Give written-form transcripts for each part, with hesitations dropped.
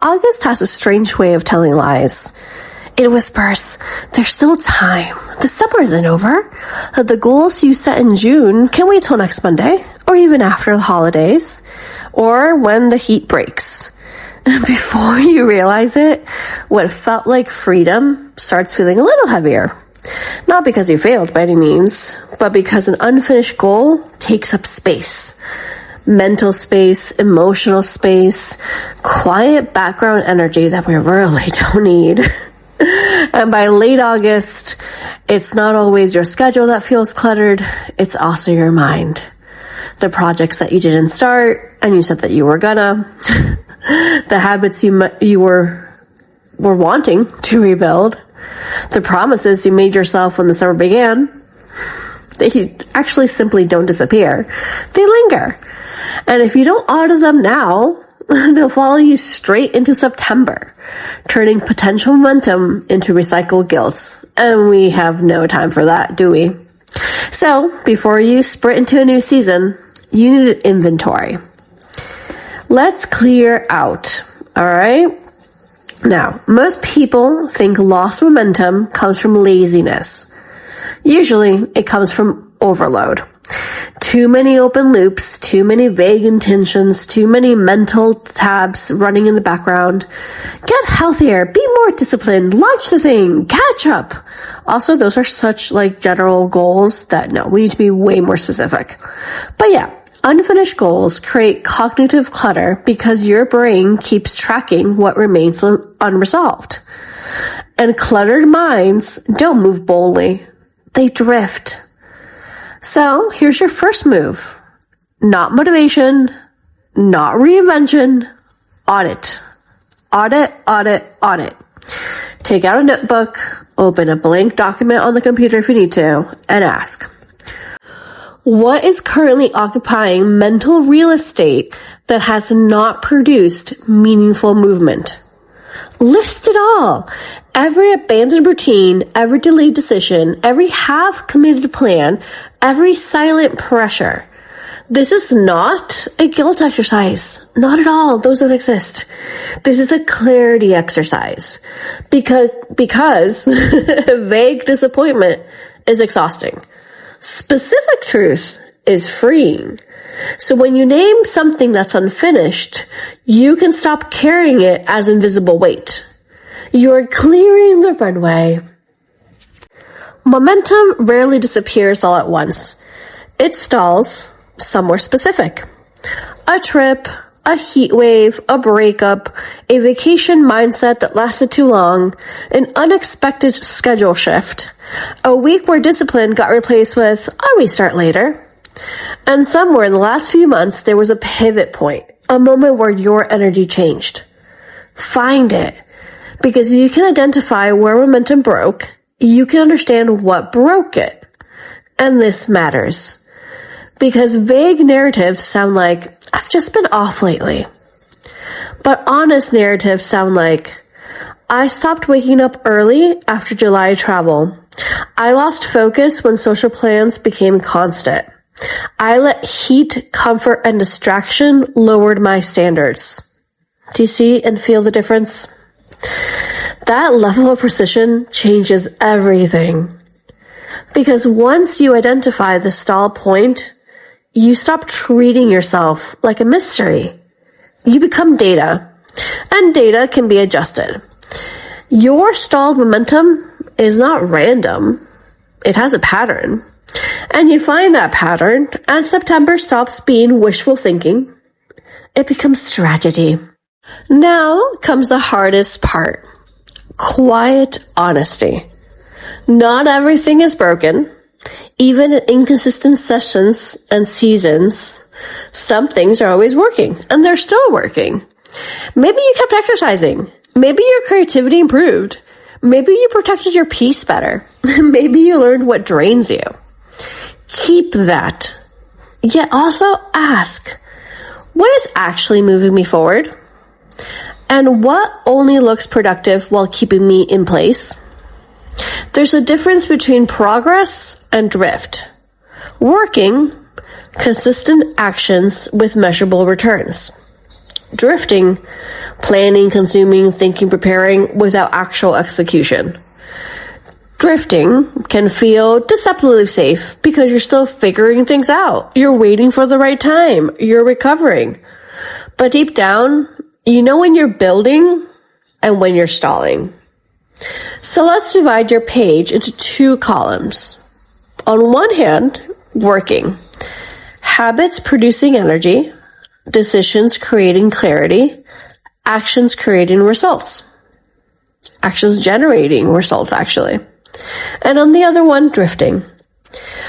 August has a strange way of telling lies. It whispers, there's still time. The summer isn't over. The goals you set in June can wait till next Monday, or even after the holidays, or when the heat breaks. Before you realize it, what felt like freedom starts feeling a little heavier. Not because you failed by any means, but because an unfinished goal takes up space. Mental space, emotional space, quiet background energy that we really don't need. And by late August, it's not always your schedule that feels cluttered, it's also your mind. The projects that you didn't start and you said that you were gonna. The habits you were wanting to rebuild. The promises you made yourself when the summer began. They actually simply don't disappear. They linger. And if you don't honor them now, they'll follow you straight into September, turning potential momentum into recycled guilt. And we have no time for that, do we? So, before you sprint into a new season, you need an inventory. Let's clear out, alright? Now, most people think lost momentum comes from laziness. Usually, it comes from overload. Too many open loops, too many vague intentions, too many mental tabs running in the background. Get healthier, be more disciplined, launch the thing, catch up. Also, those are such general goals that no, we need to be way more specific. But yeah, unfinished goals create cognitive clutter because your brain keeps tracking what remains unresolved. And cluttered minds don't move boldly. They drift. So, here's your first move. Not motivation, not reinvention, audit. Audit, audit, audit. Take out a notebook, open a blank document on the computer if you need to, and ask, what is currently occupying mental real estate that has not produced meaningful movement? List it all. Every abandoned routine, every delayed decision, every half-committed plan, every silent pressure. This is not a guilt exercise. Not at all. Those don't exist. This is a clarity exercise. Because vague disappointment is exhausting. Specific truth is freeing. So when you name something that's unfinished, you can stop carrying it as invisible weight. You're clearing the runway. Momentum rarely disappears all at once. It stalls somewhere specific. A trip, a heat wave, a breakup, a vacation mindset that lasted too long, an unexpected schedule shift, a week where discipline got replaced with, I'll restart later. And somewhere in the last few months, there was a pivot point, a moment where your energy changed. Find it. Because if you can identify where momentum broke, you can understand what broke it. And this matters. Because vague narratives sound like, I've just been off lately. But honest narratives sound like, I stopped waking up early after July travel. I lost focus when social plans became constant. I let heat, comfort, and distraction lowered my standards. Do you see and feel the difference? That level of precision changes everything. Because once you identify the stall point, you stop treating yourself like a mystery. You become data, and data can be adjusted. Your stalled momentum is not random. It has a pattern. And you find that pattern, and September stops being wishful thinking. It becomes strategy. Now comes the hardest part. Quiet honesty. Not everything is broken. Even in inconsistent sessions and seasons, some things are always working, and they're still working. Maybe you kept exercising. Maybe your creativity improved. Maybe you protected your peace better. Maybe you learned what drains you. Keep that. Yet also ask, what is actually moving me forward? And what only looks productive while keeping me in place? There's a difference between progress and drift. Working, consistent actions with measurable returns. Drifting, planning, consuming, thinking, preparing without actual execution. Drifting can feel deceptively safe because you're still figuring things out. You're waiting for the right time. You're recovering. But deep down, you know when you're building and when you're stalling. So let's divide your page into 2 columns. On one hand, working. Habits producing energy. Decisions creating clarity. Actions creating results. Actions generating results, actually. And on the other one, drifting.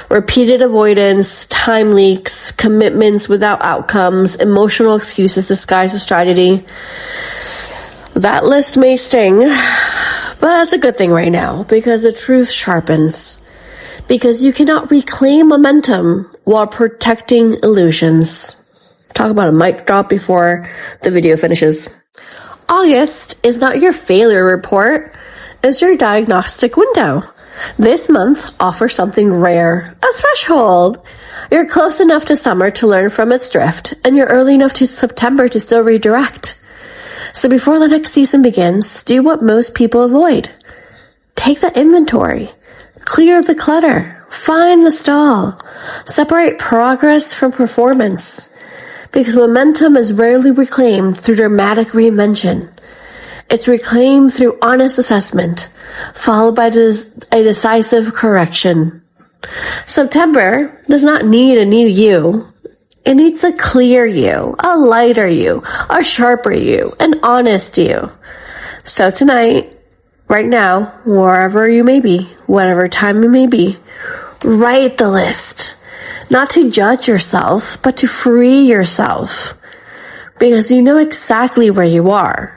Repeated avoidance, time leaks, commitments without outcomes, emotional excuses disguised as tragedy. That list may sting, but that's a good thing right now because the truth sharpens. Because you cannot reclaim momentum while protecting illusions. Talk about a mic drop before the video finishes. August is not your failure report. It's your diagnostic window. This month offers something rare, a threshold. You're close enough to summer to learn from its drift, and you're early enough to September to still redirect. So before the next season begins, do what most people avoid. Take the inventory. Clear the clutter. Find the stall. Separate progress from performance. Because momentum is rarely reclaimed through dramatic reinvention. It's reclaimed through honest assessment, followed by a decisive correction. September does not need a new you. It needs a clear you, a lighter you, a sharper you, an honest you. So tonight, right now, wherever you may be, whatever time you may be, write the list. Not to judge yourself, but to free yourself. Because you know exactly where you are.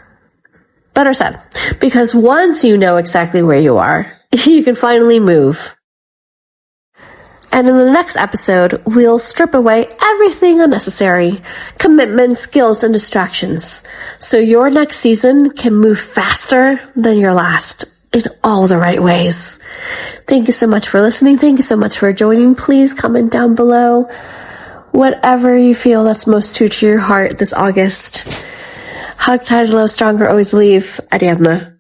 Better said, because once you know exactly where you are, you can finally move. And in the next episode, we'll strip away everything unnecessary, commitments, guilt, and distractions, so your next season can move faster than your last in all the right ways. Thank you so much for listening. Thank you so much for joining. Please comment down below whatever you feel that's most true to your heart this August. Hug tight, love stronger, always believe. Ariadna.